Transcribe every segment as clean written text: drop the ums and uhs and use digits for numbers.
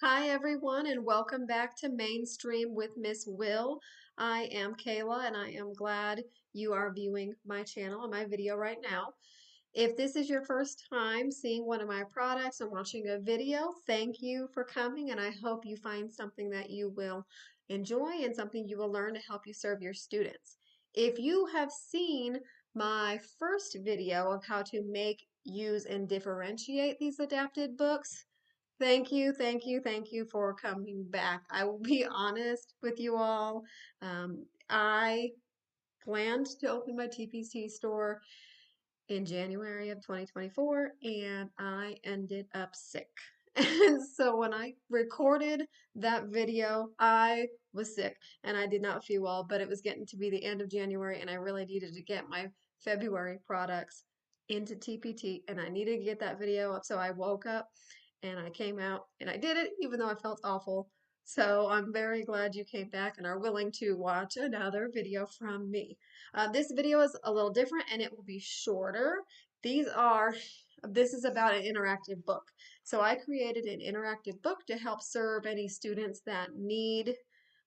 Hi everyone and welcome back to Mainstream with Miss Will. I am Kayla and I am glad you are viewing my channel and my video right now. If this is your first time seeing one of my products and watching a video, thank you for coming and I hope you find something that you will enjoy and something you will learn to help you serve your students. If you have seen my first video of how to make, use, and differentiate these adapted books, thank you for coming back. I will be honest with you all. I planned to open my TPT store in January of 2024 and I ended up sick. And so when I recorded that video, I was sick and I did not feel well, but it was getting to be the end of January and I really needed to get my February products into TPT and I needed to get that video up. So I woke up and I came out and I did it even though I felt awful. So I'm very glad you came back and are willing to watch another video from me. This video is a little different and it will be shorter. This is about an interactive book. So I created an interactive book to help serve any students that need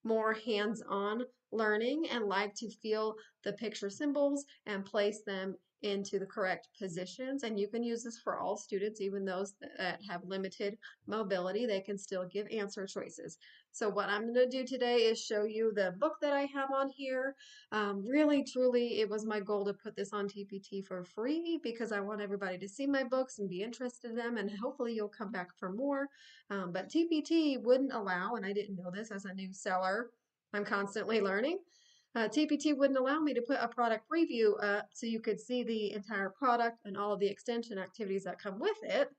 more hands-on learning and like to feel the picture symbols and place them into the correct positions. And you can use this for all students, even those that have limited mobility, they can still give answer choices. So what I'm going to do today is show you the book that I have on here. Really, truly, it was my goal to put this on TPT for free because I want everybody to see my books and be interested in them, and hopefully you'll come back for more. But TPT wouldn't allow, and I didn't know this as a new seller, I'm constantly learning. TPT wouldn't allow me to put a product preview up so you could see the entire product and all of the extension activities that come with it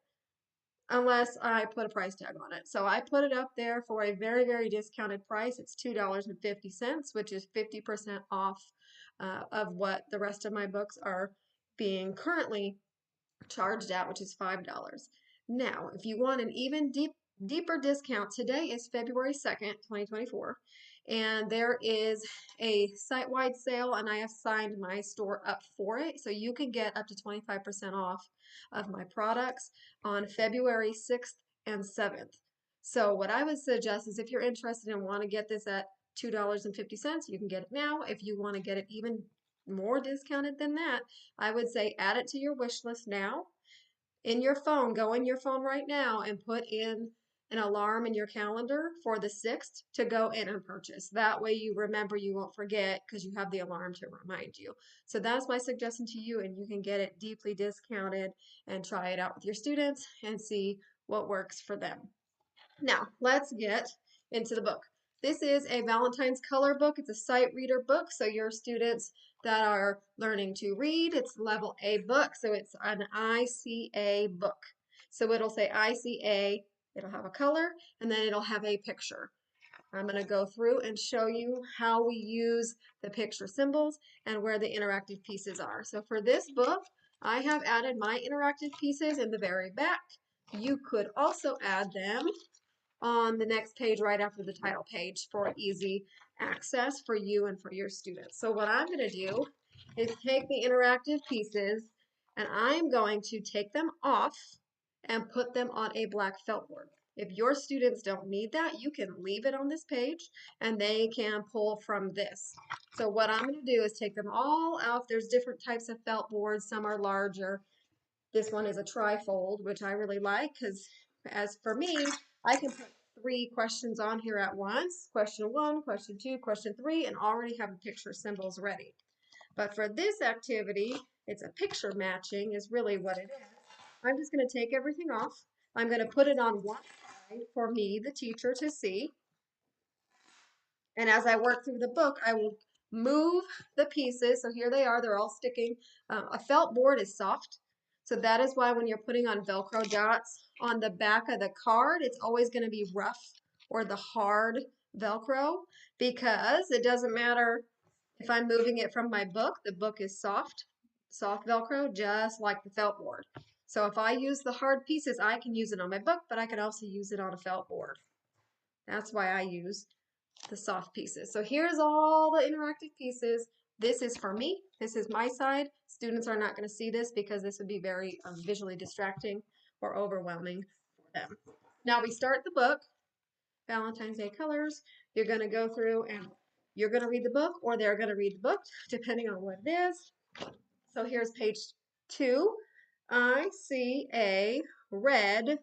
unless I put a price tag on it. So I put it up there for a very, very discounted price. It's $2.50, which is 50% off of what the rest of my books are being currently charged at, which is $5. Now, if you want an even deeper discount, today is February 2nd, 2024, and there is a site-wide sale, and I have signed my store up for it, so you can get up to 25% off of my products on February 6th and 7th. So what I would suggest is if you're interested and want to get this at $2.50, you can get it now. If you want to get it even more discounted than that, I would say add it to your wish list now. In your phone, go in your phone right now and put in an alarm in your calendar for the 6th to go in and purchase. That way you remember, you won't forget because you have the alarm to remind you. So that's my suggestion to you, and you can get it deeply discounted and try it out with your students and see what works for them. Now, let's get into the book. This is a Valentine's color book. It's a sight reader book, so your students that are learning to read, it's level A book, so it's an ICA book. So it'll say ICA, it'll have a color, and then it'll have a picture. I'm going to go through and show you how we use the picture symbols and where the interactive pieces are. So for this book, I have added my interactive pieces in the very back. You could also add them on the next page right after the title page for easy access for you and for your students. So what I'm going to do is take the interactive pieces and I'm going to take them off and put them on a black felt board. If your students don't need that, you can leave it on this page and they can pull from this. So what I'm going to do is take them all out. There's different types of felt boards. Some are larger. This one is a trifold, which I really like because as for me, I can put 3 questions on here at once. Question 1, question 2, question 3, and already have the picture symbols ready. But for this activity, it's a picture matching is really what it is. I'm just going to take everything off. I'm going to put it on one side for me, the teacher, to see. And as I work through the book, I will move the pieces. So here they are, they're all sticking. A felt board is soft. So that is why when you're putting on Velcro dots on the back of the card, it's always going to be rough or the hard Velcro because it doesn't matter if I'm moving it from my book, the book is soft Velcro, just like the felt board. So if I use the hard pieces, I can use it on my book, but I can also use it on a felt board. That's why I use the soft pieces. So here's all the interactive pieces. This is for me. This is my side. Students are not going to see this because this would be very visually distracting or overwhelming for them. Now we start the book Valentine's Day colors. You're going to go through and you're going to read the book, or they're going to read the book, depending on what it is. So here's page 2. I see a red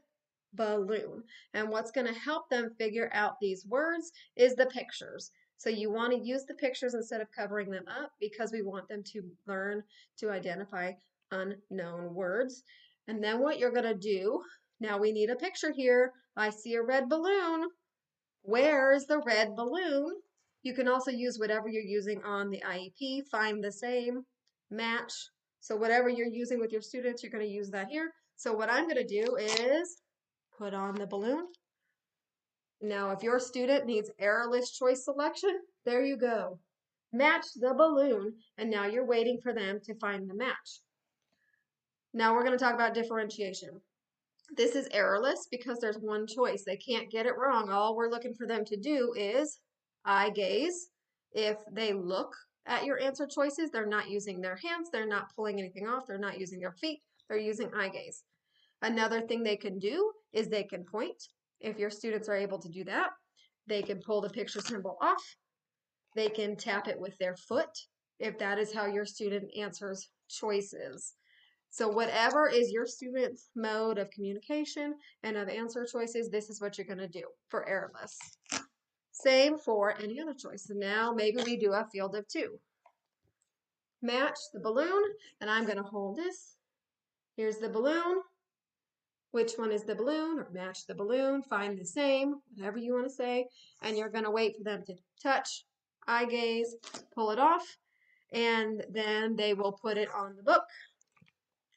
balloon. And what's going to help them figure out these words is the pictures. So you want to use the pictures instead of covering them up, because we want them to learn to identify unknown words. And then what you're going to do, now we need a picture here. I see a red balloon. Where's the red balloon? You can also use whatever you're using on the IEP. Find the same, match. So whatever you're using with your students, you're going to use that here. So what I'm going to do is put on the balloon. Now, if your student needs errorless choice selection, there you go. Match the balloon, and now you're waiting for them to find the match. Now we're going to talk about differentiation. This is errorless because there's one choice. They can't get it wrong. All we're looking for them to do is eye gaze. If they look at your answer choices, they're not using their hands, they're not pulling anything off, they're not using their feet, they're using eye gaze. Another thing they can do is they can point. If your students are able to do that, they can pull the picture symbol off. They can tap it with their foot if that is how your student answers choices. So whatever is your student's mode of communication and of answer choices, this is what you're going to do for errorless. Same for any other choice. So now maybe we do a field of 2. Match the balloon, and I'm going to hold this. Here's the balloon. Which one is the balloon, or match the balloon, find the same, whatever you want to say, and you're going to wait for them to touch, eye gaze, pull it off, and then they will put it on the book,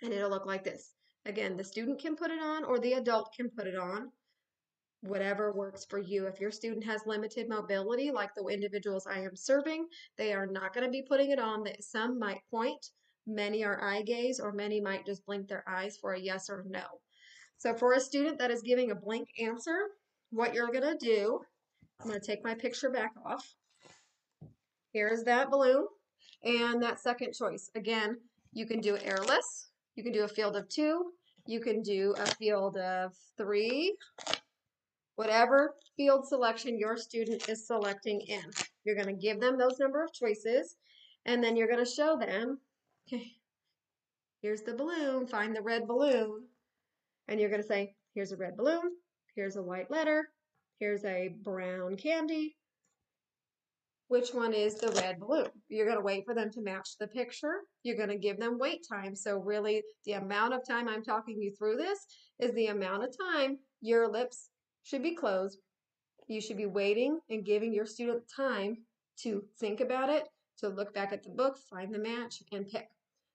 and it'll look like this. Again, the student can put it on, or the adult can put it on, whatever works for you. If your student has limited mobility, like the individuals I am serving, they are not going to be putting it on. Some might point, many are eye gaze, or many might just blink their eyes for a yes or no. So for a student that is giving a blank answer, what you're going to do, I'm going to take my picture back off. Here's that balloon and that second choice. Again, you can do errorless. You can do a field of 2. You can do a field of 3. Whatever field selection your student is selecting in. You're going to give them those number of choices, and then you're going to show them, okay, here's the balloon, find the red balloon. And you're going to say, here's a red balloon, here's a white letter, here's a brown candy. Which one is the red balloon? You're going to wait for them to match the picture. You're going to give them wait time. So really, the amount of time I'm talking you through this is the amount of time your lips should be closed. You should be waiting and giving your student time to think about it, to look back at the book, find the match, and pick.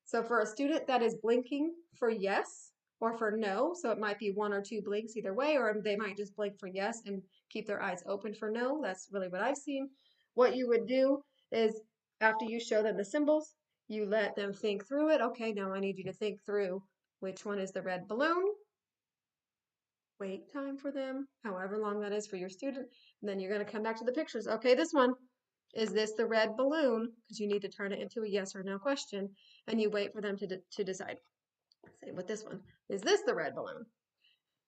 So for a student that is blinking for yes or for no, so it might be 1 or 2 blinks either way, or they might just blink for yes and keep their eyes open for no. That's really what I've seen. What you would do is after you show them the symbols, you let them think through it. Okay, now I need you to think through which one is the red balloon. Wait time for them, however long that is for your student. And then you're going to come back to the pictures. Okay, this one. Is this the red balloon? Because you need to turn it into a yes or no question. And you wait for them to decide. Same with this one. Is this the red balloon?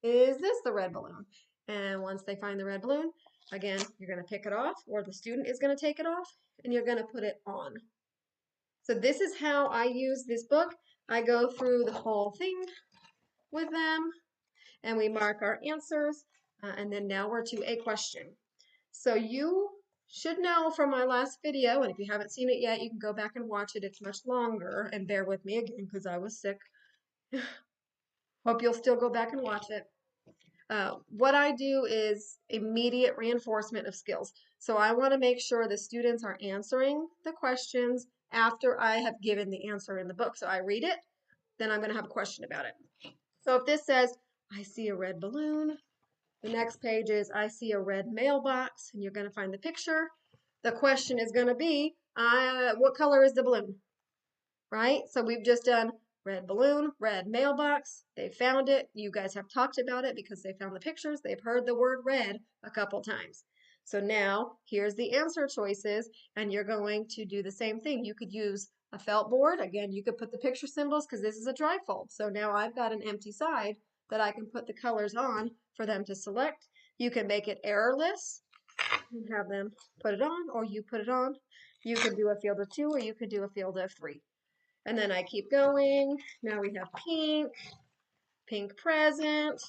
Is this the red balloon? And once they find the red balloon, again, you're going to pick it off, or the student is going to take it off, and you're going to put it on. So this is how I use this book. I go through the whole thing with them, and we mark our answers, and then now we're to a question. So you should know from my last video, and if you haven't seen it yet, you can go back and watch it. It's much longer, and bear with me again because I was sick. Hope you'll still go back and watch it. What I do is immediate reinforcement of skills. So I want to make sure the students are answering the questions after I have given the answer in the book. So I read it, then I'm going to have a question about it. So if this says, I see a red balloon, the next page is, I see a red mailbox, and you're going to find the picture. The question is going to be, what color is the balloon? Right? So we've just done red balloon, red mailbox. They found it. You guys have talked about it because they found the pictures. They've heard the word red a couple times. So now here's the answer choices, and you're going to do the same thing. You could use a felt board. Again, you could put the picture symbols because this is a trifold. So now I've got an empty side that I can put the colors on for them to select. You can make it errorless and have them put it on, or you put it on. You can do a field of 2, or you could do a field of 3. And then I keep going. Now we have pink, pink present.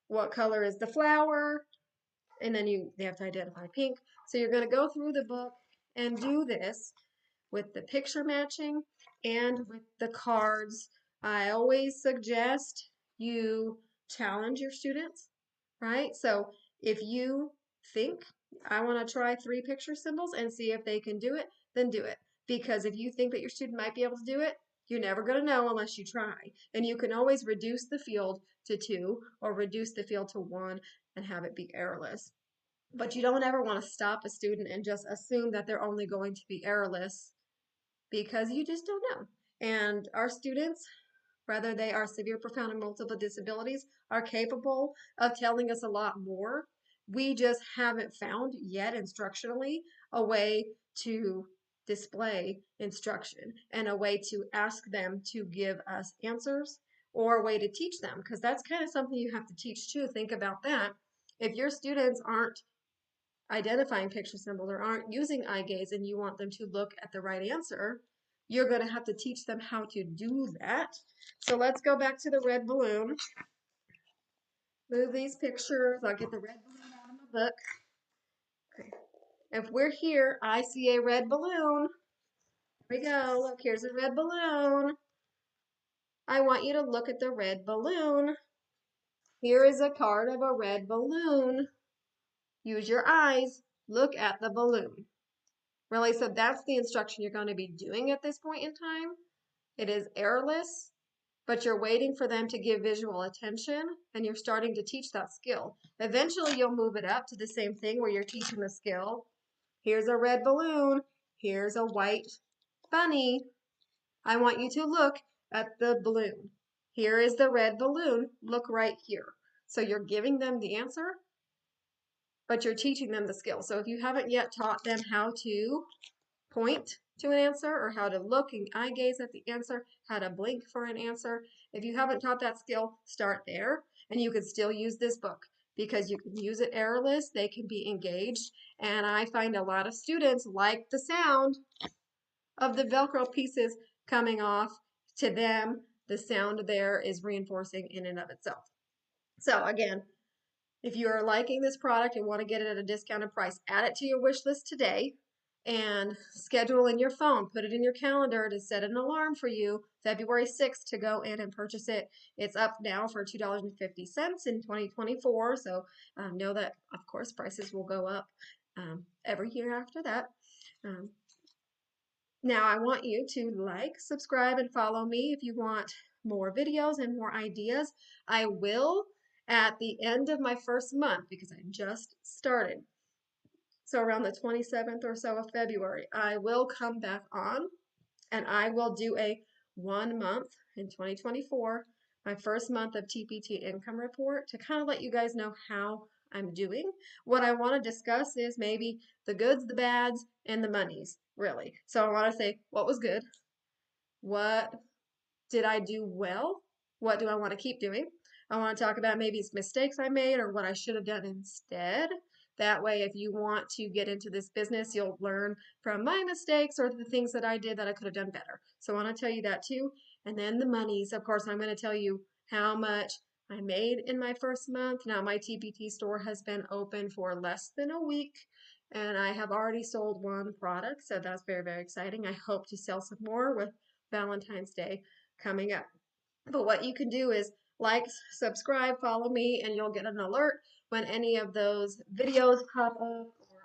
What color is the flower? And then they have to identify pink. So you're going to go through the book and do this with the picture matching and with the cards. I always suggest you challenge your students, right? So if you think, I want to try 3 picture symbols and see if they can do it, then do it. Because if you think that your student might be able to do it, you're never going to know unless you try. And you can always reduce the field to 2 or reduce the field to 1 and have it be errorless. But you don't ever want to stop a student and just assume that they're only going to be errorless, because you just don't know. And our students, whether they are severe, profound, and multiple disabilities, are capable of telling us a lot more. We just haven't found yet instructionally a way to display instruction and a way to ask them to give us answers, or a way to teach them, because that's kind of something you have to teach too. Think about that. If your students aren't identifying picture symbols or aren't using eye gaze and you want them to look at the right answer, you're going to have to teach them how to do that. So let's go back to the red balloon. Move these pictures. I'll get the red balloon out of my book. Okay. If we're here, I see a red balloon. Here we go. Look, here's a red balloon. I want you to look at the red balloon. Here is a card of a red balloon. Use your eyes. Look at the balloon. Really, so that's the instruction you're going to be doing at this point in time. It is errorless, but you're waiting for them to give visual attention, and you're starting to teach that skill. Eventually, you'll move it up to the same thing where you're teaching the skill. Here's a red balloon. Here's a white bunny. I want you to look at the balloon. Here is the red balloon. Look right here. So you're giving them the answer, but you're teaching them the skill. So if you haven't yet taught them how to point to an answer, or how to look and eye gaze at the answer, how to blink for an answer, if you haven't taught that skill, start there. And you can still use this book, because you can use it errorless. They can be engaged. And I find a lot of students like the sound of the Velcro pieces coming off. To them, the sound there is reinforcing in and of itself. So again, if you are liking this product and want to get it at a discounted price, add it to your wish list today and schedule in your phone. Put it in your calendar to set an alarm for you February 6th to go in and purchase it. It's up now for $2.50 in 2024. So know that, of course, prices will go up every year after that. Now I want you to like, subscribe, and follow me if you want more videos and more ideas. I will at the end of my first month, because I just started. So around the 27th or so of February, I will come back on and I will do a 1 month in 2024, my first month of TPT income report, to kind of let you guys know how I'm doing. What I want to discuss is maybe the goods, the bads, and the monies, really. So I want to say what was good, what did I do well, what do I want to keep doing. I want to talk about maybe mistakes I made or what I should have done instead. That way, if you want to get into this business, you'll learn from my mistakes or the things that I did that I could have done better. So I want to tell you that too. And then the monies, of course, I'm going to tell you how much I made in my first month. Now, my TPT store has been open for less than a week, and I have already sold 1 product. So that's very, very exciting. I hope to sell some more with Valentine's Day coming up. But what you can do is like, subscribe, follow me, and you'll get an alert when any of those videos pop up, or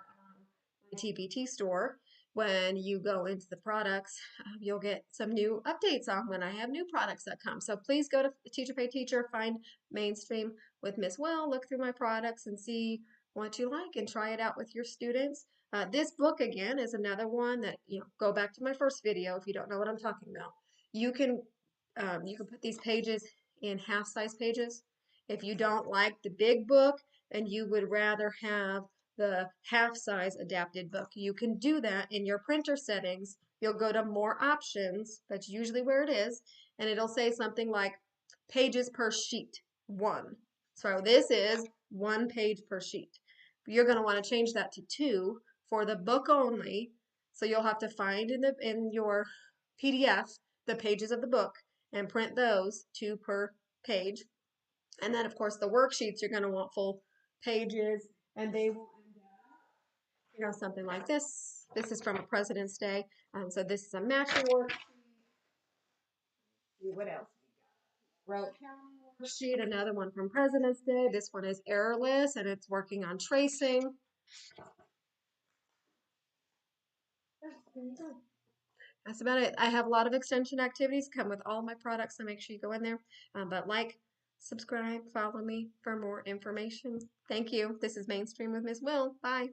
my TPT store. When you go into the products, you'll get some new updates on when I have new products that come. So please go to Teacher Pay Teacher, find Mainstream with Miss Will, look through my products and see what you like and try it out with your students. This book, again, is another one that, go back to my first video if you don't know what I'm talking about. You can put these pages in half-size pages. If you don't like the big book and you would rather have the half-size adapted book, you can do that in your printer settings. You'll go to more options, that's usually where it is, and it'll say something like pages per sheet 1. So this is 1 page per sheet. You're going to want to change that to 2 for the book only. So you'll have to find in your PDF the pages of the book and print those 2 per page. And then of course the worksheets you're going to want full pages, and they will end up, something like this. This is from a President's Day. So this is a matching worksheet. What else? Route County worksheet, another one from President's Day. This one is errorless and it's working on tracing. That's about it. I have a lot of extension activities come with all my products, so make sure you go in there. But like, subscribe, follow me for more information. Thank you. This is Mainstream with Miss Will. Bye.